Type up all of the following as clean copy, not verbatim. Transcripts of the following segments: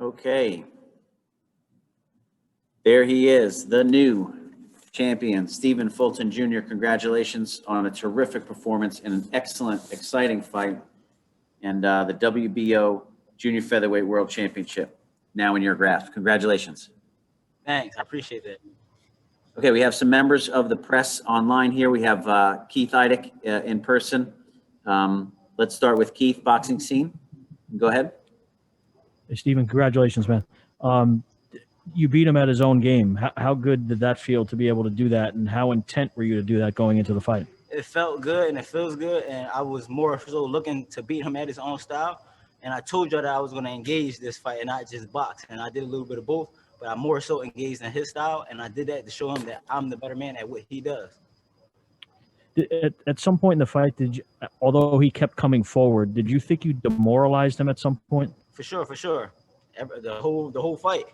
Okay. There he is, the new champion, Stephen Fulton Jr. Congratulations on a terrific performance in an excellent, exciting fight. And the WBO Junior Featherweight World Championship now in your grasp. Congratulations. Thanks. I appreciate that. Okay, we have some members of the press online here. We have Keith Eidick in person. Let's start with Keith, boxing scene. Go ahead. Hey, Stephen, congratulations, man. You beat him at his own game. How good did that feel to be able to do that, and how intent were you to do that going into the fight? It felt good and it feels good, and I was more so looking to beat him at his own style. And I told you that I was going to engage this fight and not just box. And I did a little bit of both, but I more so engaged in his style, and I did that to show him that I'm the better man at what he does. At some point in the fight, although he kept coming forward, did you think you demoralized him at some point? For sure. The whole fight.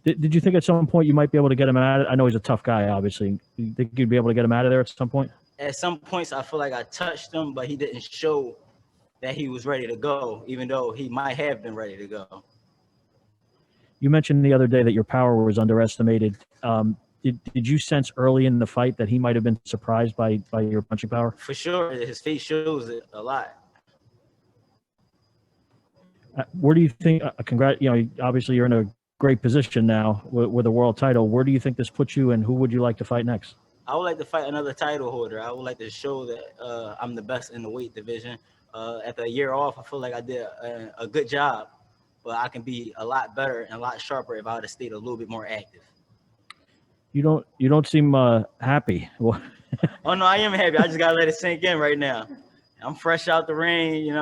Did you think at some point you might be able to get him out of it? I know he's a tough guy, obviously. You think you'd be able to get him out of there at some point? At some points, I feel like I touched him, but he didn't show that he was ready to go, even though he might have been ready to go. You mentioned the other day that your power was underestimated. Did you sense early in the fight that he might have been surprised by your punching power? For sure. His face shows it a lot. Where do you think, obviously you're in a great position now with a world title. Where do you think this puts you, and who would you like to fight next? I would like to fight another title holder. I would like to show that I'm the best in the weight division. After a year off, I feel like I did a good job, but I can be a lot better and a lot sharper if I would have stayed a little bit more active. You don't seem happy. Oh no, I am happy. I just gotta let it sink in right now. I'm fresh out the ring,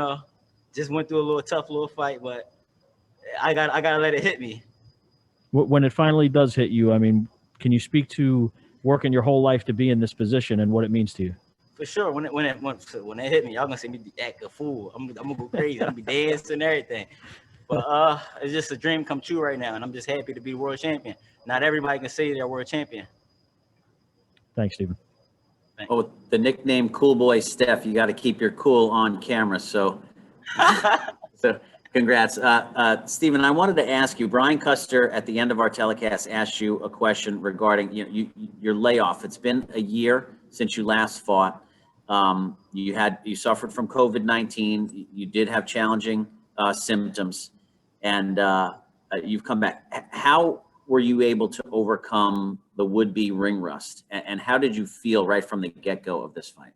just went through a little tough little fight, but I gotta let it hit me. When it finally does hit you, I mean, can you speak to working your whole life to be in this position and what it means to you? For sure. When it hit me, y'all gonna see me act a fool. I'm gonna go crazy. I'm gonna be dancing and everything. But it's just a dream come true right now, and I'm just happy to be the world champion. Not everybody can say they're world champion. Thanks, Stephen. Thanks. Oh, the nickname Cool Boy Steph, you got to keep your cool on camera. So congrats. Stephen, I wanted to ask you, Brian Custer at the end of our telecast asked you a question regarding your layoff. It's been a year since you last fought. You suffered from COVID-19. You did have challenging symptoms, and you've come back. How were you able to overcome the would-be ring rust, and how did you feel right from the get-go of this fight?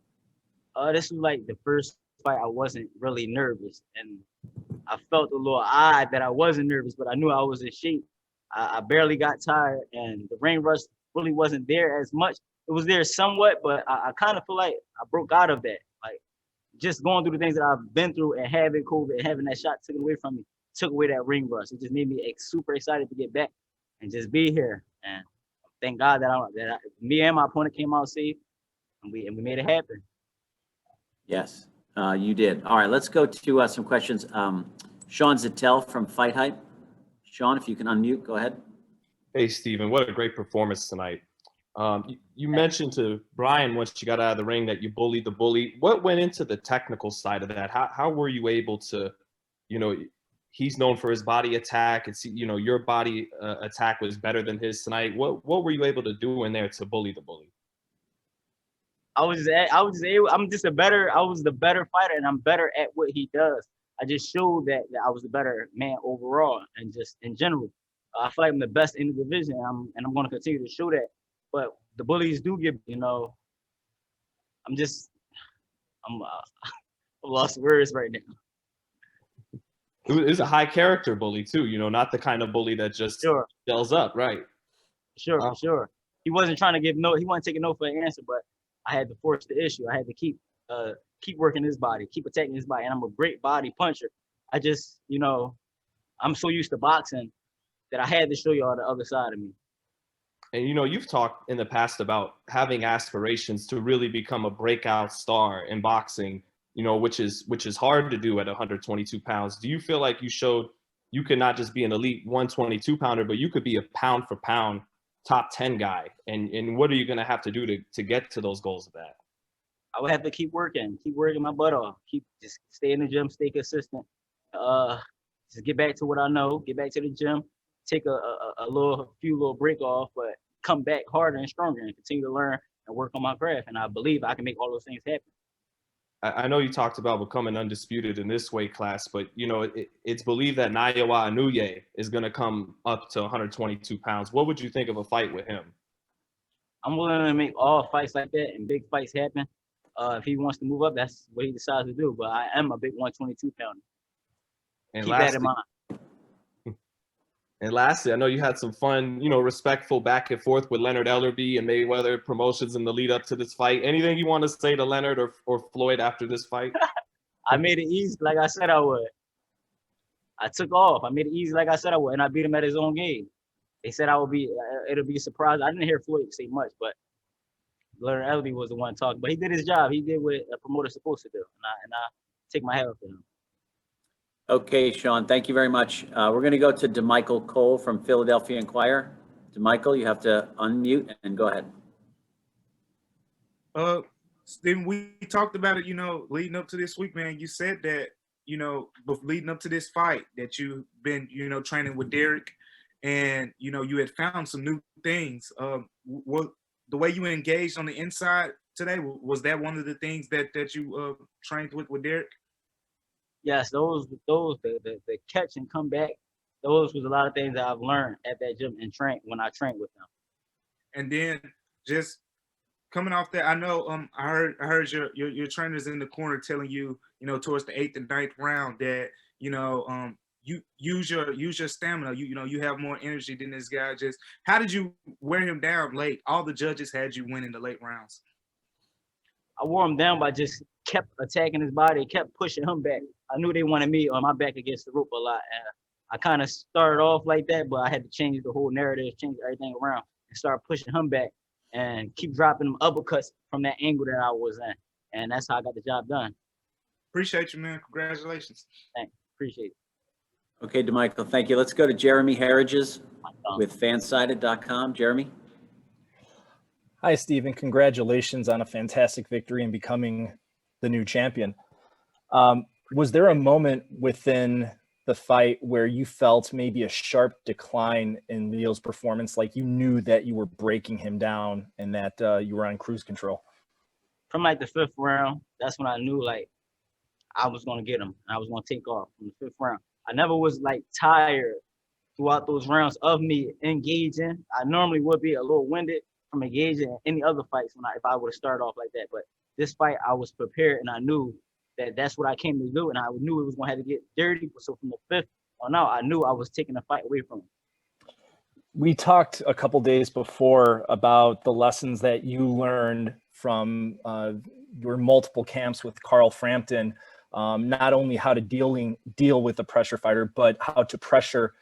This was like the first fight I wasn't really nervous, and I felt a little odd that I wasn't nervous, but I knew I was in shape. I barely got tired, and the ring rust really wasn't there as much. It was there somewhat, but I kind of feel like I broke out of that. Like, just going through the things that I've been through and having COVID and having that shot taken away from me took away that ring rust. It just made me super excited to get back and just be here. And thank God that me and my opponent came out safe, and we made it happen. Yes, you did. All right, let's go to some questions. Sean Zattel from FightHype. Sean, if you can unmute, go ahead. Hey, Stephen, what a great performance tonight. You mentioned to Brian once you got out of the ring that you bullied the bully. What went into the technical side of that? How were you able to, he's known for his body attack. It's, your body attack was better than his tonight. What were you able to do in there to bully the bully? I was the better fighter, and I'm better at what he does. I just showed that I was the better man overall, and just in general. I feel like I'm the best in the division, and I'm going to continue to show that. But the bullies do give, I'm lost words right now. It was a high character bully too, not the kind of bully that just shells up, right? Sure, for sure. He wasn't trying to he wasn't taking no for an answer, but I had to force the issue. I had to keep working his body, keep attacking his body, and I'm a great body puncher. I just, I'm so used to boxing that I had to show y'all the other side of me. And you've talked in the past about having aspirations to really become a breakout star in boxing, which is hard to do at 122 pounds. Do you feel like you showed you could not just be an elite 122 pounder, but you could be a pound for pound top 10 guy? And what are you going to have to do to get to those goals of that? I would have to keep working my butt off, just stay in the gym, stay consistent. just get back to what I know, get back to the gym, take a few little break off, but come back harder and stronger and continue to learn and work on my craft. And I believe I can make all those things happen. I know you talked about becoming undisputed in this weight class, but it's believed that Naoya Inoue is going to come up to 122 pounds. What would you think of a fight with him? I'm willing to make all fights like that and big fights happen. If he wants to move up, that's what he decides to do. But I am a big 122 pounder. And Keep that in mind. And lastly, I know you had some fun, respectful back and forth with Leonard Ellerbe and Mayweather Promotions in the lead up to this fight. Anything you want to say to Leonard or Floyd after this fight? I made it easy like I said I would. I took off. I made it easy like I said I would, and I beat him at his own game. They said it'll be a surprise. I didn't hear Floyd say much, but Leonard Ellerbe was the one talking. But he did his job. He did what a promoter's supposed to do, and I take my hat off to him. Okay, Sean, thank you very much. We're going to go to DeMichael Cole from Philadelphia Inquirer. DeMichael, you have to unmute and go ahead. Stephen, we talked about it, leading up to this week, man. You said that, leading up to this fight that you've been, training with Derek and, you had found some new things. What the way you engaged on the inside today, was that one of the things that you trained with Derek? Yes, the catch and come back, those was a lot of things that I've learned at that gym and when I trained with them. And then just coming off that, I know I heard your trainers in the corner telling you, towards the 8th and 9th round that, you use your stamina. You have more energy than this guy. Just how did you wear him down late? All the judges had you win in the late rounds. I wore him down by just kept attacking his body, kept pushing him back. I knew they wanted me on my back against the rope a lot. And I kind of started off like that, but I had to change the whole narrative, change everything around, and start pushing him back and keep dropping them uppercuts from that angle that I was in. And that's how I got the job done. Appreciate you, man. Congratulations. Thanks. Appreciate it. Okay, DeMichael, thank you. Let's go to Jeremy Harridges with Fansided.com. Jeremy? Hi, Stephen. Congratulations on a fantastic victory and becoming the new champion. Was there a moment within the fight where you felt maybe a sharp decline in Leo's performance, like you knew that you were breaking him down and that you were on cruise control? From like the 5th round, that's when I knew like I was going to get him. I was going to take off from the 5th round. I never was like tired throughout those rounds of me engaging. I normally would be a little winded from engaging in any other fights if I would have started off like that. But this fight, I was prepared and I knew that that's what I came to do, and I knew it was going to have to get dirty. So from the 5th on out, I knew I was taking the fight away from him. We talked a couple days before about the lessons that you learned from your multiple camps with Carl Frampton, not only how to deal with a pressure fighter, but how to pressure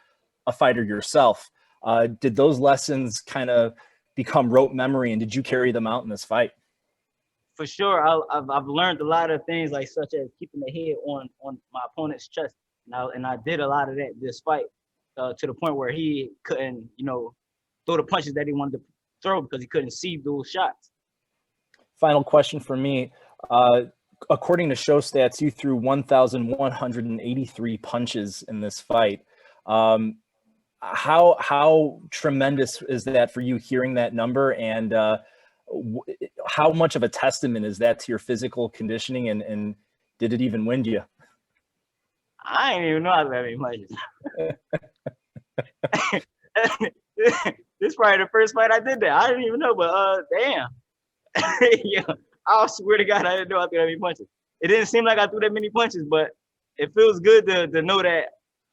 a fighter yourself. Did those lessons kind of become rote memory, and did you carry them out in this fight? For sure, I've learned a lot of things, like such as keeping the head on my opponent's chest, and I did a lot of that this fight to the point where he couldn't, throw the punches that he wanted to throw because he couldn't see those shots. Final question for me. According to show stats, you threw 1,183 punches in this fight. How tremendous is that for you, hearing that number, and how much of a testament is that to your physical conditioning, and did it even win you? I didn't even know I was that many punches. This is probably the first fight I did that. I didn't even know, but damn. Yeah, I swear to God, I didn't know I threw that many punches. It didn't seem like I threw that many punches, but it feels good to know that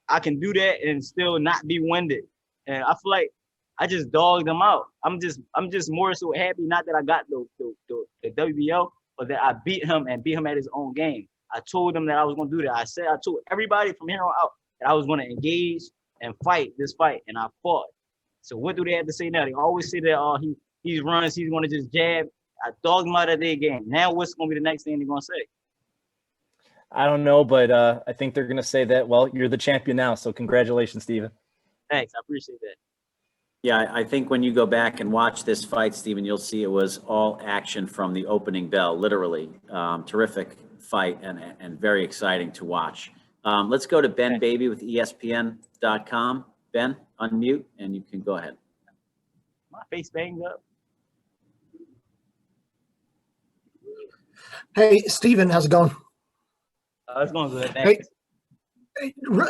I can do that and still not be winded. And I feel like I just dogged them out. I'm just more so happy, not that I got the WBO, but that I beat him and beat him at his own game. I told him that I was going to do that. I told everybody from here on out that I was going to engage and fight this fight, and I fought. So what do they have to say now? They always say that he runs, he's going to just jab. I dogged him out of their game. Now what's going to be the next thing they're going to say? I don't know, but I think they're going to say that, well, you're the champion now. So congratulations, Stephen. Thanks. I appreciate that. Yeah, I think when you go back and watch this fight, Stephen, you'll see it was all action from the opening bell, literally. Terrific fight and very exciting to watch. Let's go to Ben Baby with ESPN.com. Ben, unmute, and you can go ahead. My face banged up. Hey, Stephen, how's it going? It's going good. Hey, Thanks.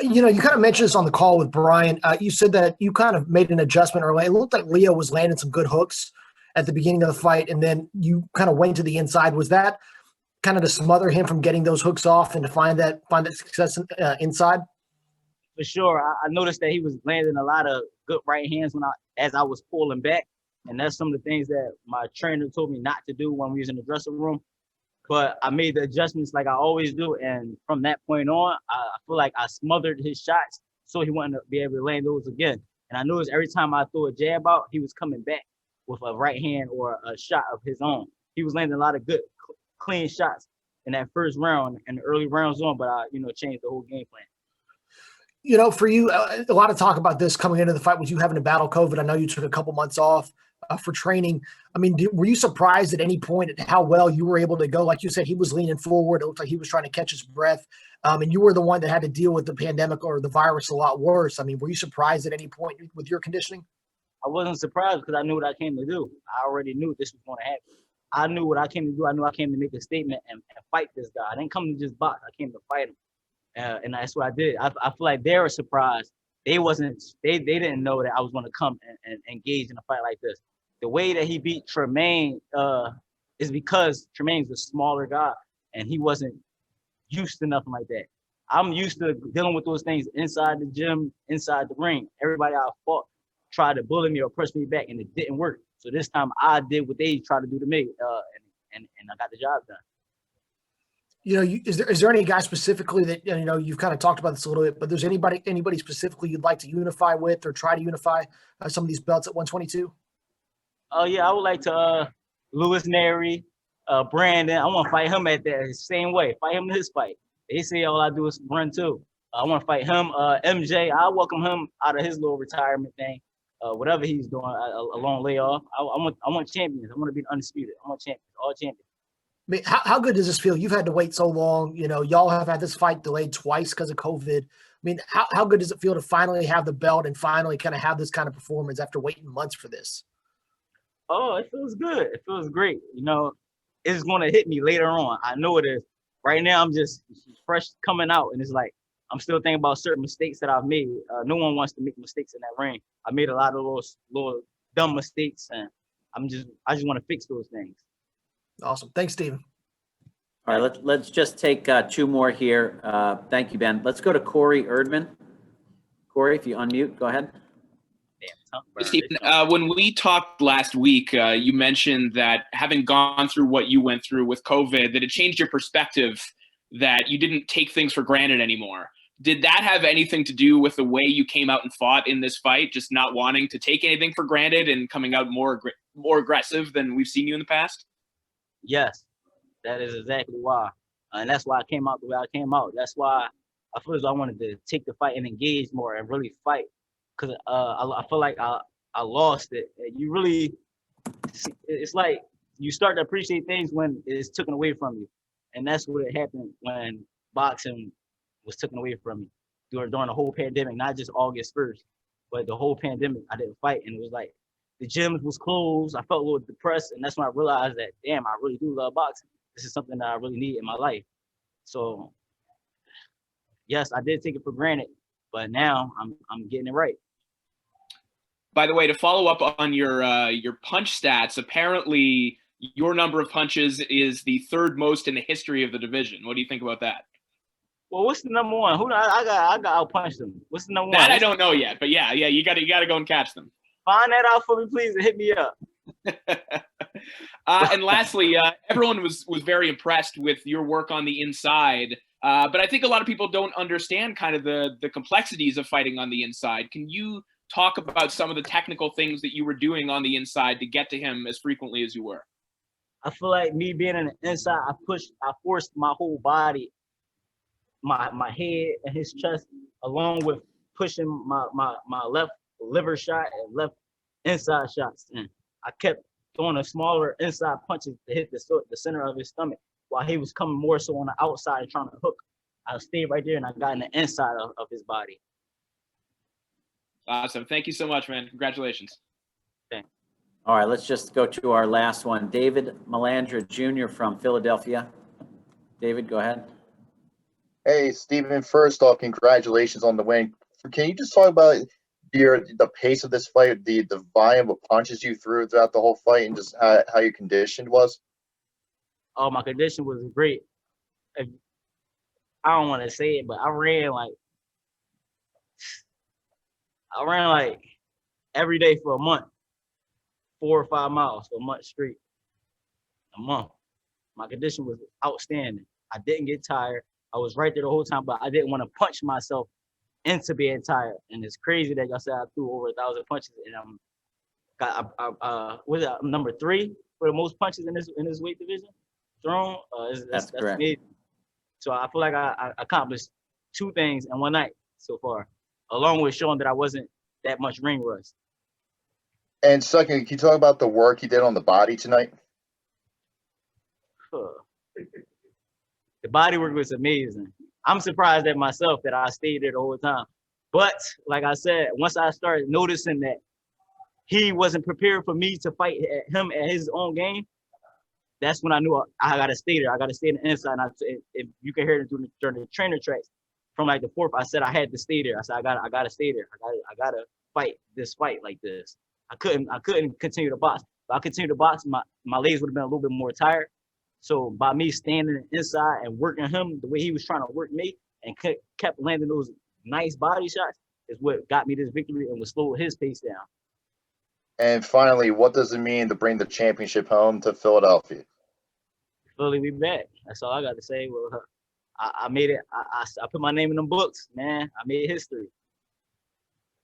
you know, you kind of mentioned this on the call with Brian. You said that you kind of made an adjustment early. It looked like Leo was landing some good hooks at the beginning of the fight, and then you kind of went to the inside. Was that kind of to smother him from getting those hooks off and to find that success inside? For sure. I noticed that he was landing a lot of good right hands as I was pulling back. And that's some of the things that my trainer told me not to do when we was in the dressing room. But I made the adjustments like I always do. And from that point on, I feel like I smothered his shots so he wouldn't be able to land those again. And I noticed every time I threw a jab out, he was coming back with a right hand or a shot of his own. He was landing a lot of good, clean shots in that first round and the early rounds on, but I, changed the whole game plan. You know, for you, a lot of talk about this coming into the fight with you having to battle COVID. I know you took a couple months off for training. I mean, were you surprised at any point at how well you were able to go? Like you said, he was leaning forward. It looked like he was trying to catch his breath. And you were the one that had to deal with the pandemic or the virus a lot worse. I mean, were you surprised at any point with your conditioning? I wasn't surprised because I knew what I came to do. I already knew this was going to happen. I knew what I came to do. I knew I came to make a statement and fight this guy. I didn't come to just box. I came to fight him. And that's what I did. I feel like they were surprised. They didn't know that I was going to come and engage in a fight like this. The way that he beat Tremaine is because Tremaine's a smaller guy and he wasn't used to nothing like that. I'm used to dealing with those things inside the gym, inside the ring. Everybody I fought tried to bully me or push me back and it didn't work. So this time I did what they tried to do to me and I got the job done. You know, is there any guy specifically that, you know, you've kind of talked about this a little bit, but there's anybody specifically you'd like to unify with or try to unify some of these belts at 122? Oh yeah, I would like to Louis Neri, Brandon. I want to fight him at that same way. Fight him in his fight. They say all I do is run too. I want to fight him. MJ, I welcome him out of his little retirement thing. Whatever he's doing, a long layoff. I want champions. I want to be undisputed. I want champions, all champions. I mean, how good does this feel? You've had to wait so long. You know, y'all have had this fight delayed twice because of COVID. I mean, how good does it feel to finally have the belt and finally kind of have this kind of performance after waiting months for this? Oh, it feels good. It feels great. You know, it's going to hit me later on. I know it is. Right now, I'm just fresh coming out, and it's like I'm still thinking about certain mistakes that I've made. No one wants to make mistakes in that ring. I made a lot of those little dumb mistakes, and I just want to fix those things. Awesome. Thanks, Stephen. All right, let's just take two more here. Thank you, Ben. Let's go to Corey Erdman. Corey, if you unmute, go ahead. Stephen, when we talked last week, you mentioned that having gone through what you went through with COVID, that it changed your perspective, that you didn't take things for granted anymore. Did that have anything to do with the way you came out and fought in this fight, just not wanting to take anything for granted and coming out more aggressive than we've seen you in the past? Yes, that is exactly why. And that's why I came out the way I came out. That's why I feel as though I wanted to take the fight and engage more and really fight. Because I feel like I lost it. You really, it's like you start to appreciate things when it's taken away from you. And that's what happened when boxing was taken away from me during the whole pandemic, not just August 1st, but the whole pandemic. I didn't fight. And it was like, the gyms was closed. I felt a little depressed. And that's when I realized that, damn, I really do love boxing. This is something that I really need in my life. So, yes, I did take it for granted, but now I'm getting it right. By the way, to follow up on your punch stats, apparently your number of punches is the third most in the history of the division. What do you think about that? Well, what's the number one? I got outpunched them. What's the number one? That I don't know yet, but yeah, you got to go and catch them. Find that out for me, please, and hit me up. And lastly, everyone was very impressed with your work on the inside. But I think a lot of people don't understand kind of the complexities of fighting on the inside. Can you talk about some of the technical things that you were doing on the inside to get to him as frequently as you were? I feel like me being in the inside, I forced my whole body, my head and his chest, along with pushing my left liver shot and left inside shots. And I kept throwing a smaller inside punches to hit the center of his stomach while he was coming more so on the outside trying to hook. I stayed right there and I got in the inside of his body. Awesome. Thank you so much, man. Congratulations. All right, let's just go to our last one. David Melandra Jr. from Philadelphia. David, go ahead. Hey, Stephen, first off, congratulations on the win. Can you just talk about the pace of this fight, the volume of punches you threw throughout the whole fight, and just how your condition was? Oh, my condition was great. I don't want to say it, but I ran like every day for a month, 4 or 5 miles for a month straight. A month. My condition was outstanding. I didn't get tired. I was right there the whole time, but I didn't want to punch myself into being tired. And it's crazy that y'all said I threw over 1,000 punches, and I'm number 3 for the most punches in this weight division thrown. That's correct. amazing. So I feel like I accomplished 2 things in one night so far, along with showing that I wasn't that much ring rust. And second, can you talk about the work you did on the body tonight? The body work was amazing. I'm surprised at myself that I stayed there the whole time. But like I said, once I started noticing that he wasn't prepared for me to fight him at his own game, that's when I knew I got to stay there. I got to stay in the inside. And if you can hear it during the trainer tracks, from like the 4th, I said I had to stay there. I said I got to stay there. I got to fight this fight like this. I couldn't continue to box. If I continued to box, my legs would have been a little bit more tired. So by me standing inside and working him the way he was trying to work me and kept landing those nice body shots is what got me this victory and would slow his pace down. And finally, what does it mean to bring the championship home to Philadelphia? Philly, we back. That's all I got to say. Well, I made it. I put my name in them books, man. I made history.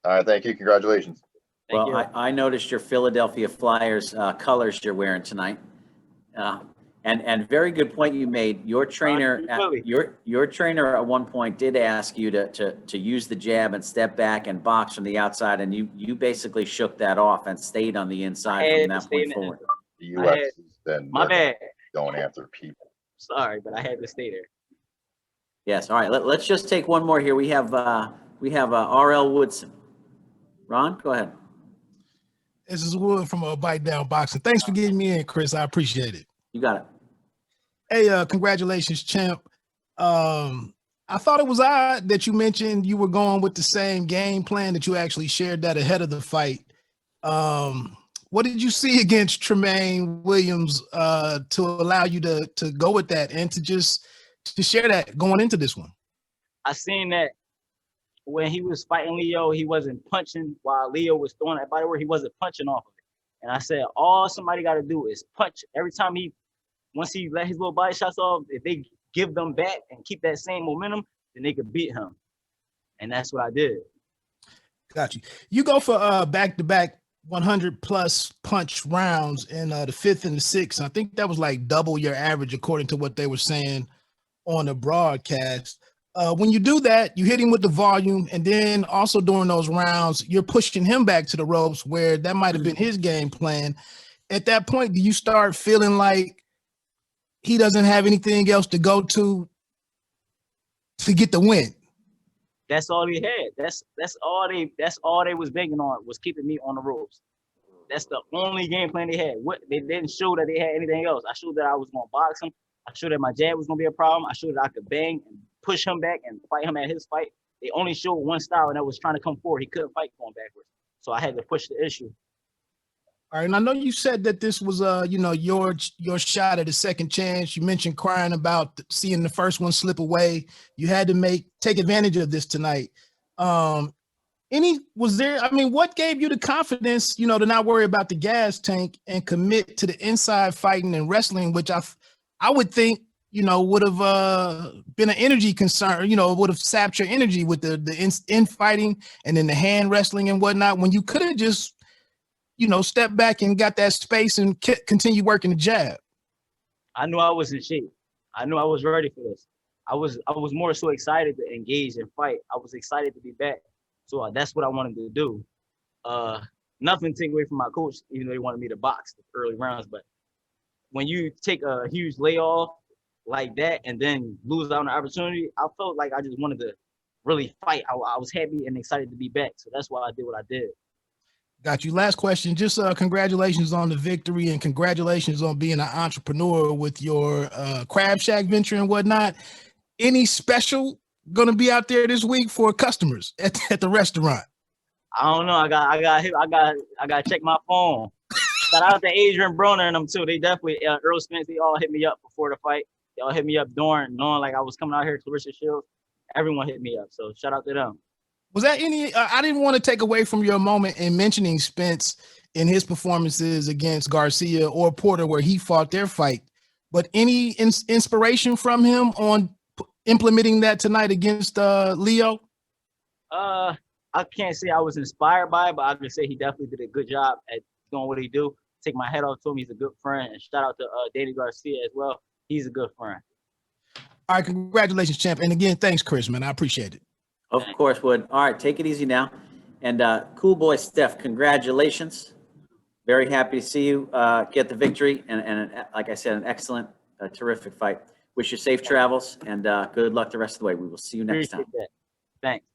All right, thank you. Congratulations. Thank you. I noticed your Philadelphia Flyers colors you're wearing tonight. And very good point you made. Your trainer, your trainer at one point did ask you to use the jab and step back and box from the outside, and you basically shook that off and stayed on the inside from that point forward. The U.S. has been my bad. Going after people. Sorry, but I had to stay there. Yes. All right. Let's just take one more here. We have R.L. Woodson. Ron, go ahead. This is Wood from Bite Down Boxing. Thanks for getting me in, Chris. I appreciate it. You got it. Hey, congratulations, champ. I thought it was odd that you mentioned you were going with the same game plan, that you actually shared that ahead of the fight. What did you see against Tremaine Williams to allow you to go with that and to share that going into this one? I seen that when he was fighting Leo, he wasn't punching while Leo was throwing that body work. He wasn't punching off of it. And I said, all somebody got to do is punch. Every time once he let his little body shots off, if they give them back and keep that same momentum, then they could beat him. And that's what I did. Got you. You go for back-to-back 100-plus punch rounds in the 5th and the 6th. I think that was like double your average according to what they were saying on the broadcast. When you do that, you hit him with the volume, and then also during those rounds, you're pushing him back to the ropes where that might have been his game plan. At that point, do you start feeling like he doesn't have anything else to go to get the win? That's all he had. That's all they was banking on, was keeping me on the ropes. That's the only game plan they had. They didn't show that they had anything else. I showed that I was going to box him. I showed that my jab was going to be a problem. I showed that I could bang and push him back and fight him at his fight. They only showed one style, and that was trying to come forward. He couldn't fight going backwards. So I had to push the issue. All right, and I know you said that this was your shot at a second chance. You mentioned crying about seeing the first one slip away. You had to take advantage of this tonight. What gave you the confidence, to not worry about the gas tank and commit to the inside fighting and wrestling, which I would think, would have been an energy concern, would have sapped your energy with the infighting and then the hand wrestling and whatnot, when you could have just, step back and got that space and continue working the jab. I knew I was in shape. I knew I was ready for this. I was more so excited to engage and fight. I was excited to be back. So that's what I wanted to do. Nothing to take away from my coach, even though they wanted me to box the early rounds. But when you take a huge layoff like that and then lose out on the opportunity, I felt like I just wanted to really fight. I was happy and excited to be back. So that's why I did what I did. Got you. Last question. Just congratulations on the victory and congratulations on being an entrepreneur with your Crab Shack venture and whatnot. Any special going to be out there this week for customers at the restaurant? I don't know. I got to check my phone. Shout out to Adrian Broner and them too. They definitely Earl Spence. They all hit me up before the fight. They all hit me up during, knowing like I was coming out here to Clarissa Shields. Everyone hit me up. So shout out to them. Was that any? I didn't want to take away from your moment in mentioning Spence in his performances against Garcia or Porter, where he fought their fight. But any inspiration from him on implementing that tonight against Leo? I can't say I was inspired by it, but I can say he definitely did a good job at doing what he do. Take my hat off to him. He's a good friend. And shout out to Danny Garcia as well. He's a good friend. All right, congratulations, champ. And again, thanks, Chris, man. I appreciate it. Of course, Wood. All right, take it easy now. And cool boy Steph, congratulations. Very happy to see you get the victory. And like I said, an excellent, terrific fight. Wish you safe travels and good luck the rest of the way. We will see you next time. That. Thanks.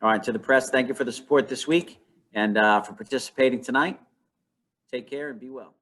All right, to the press, thank you for the support this week and for participating tonight. Take care and be well.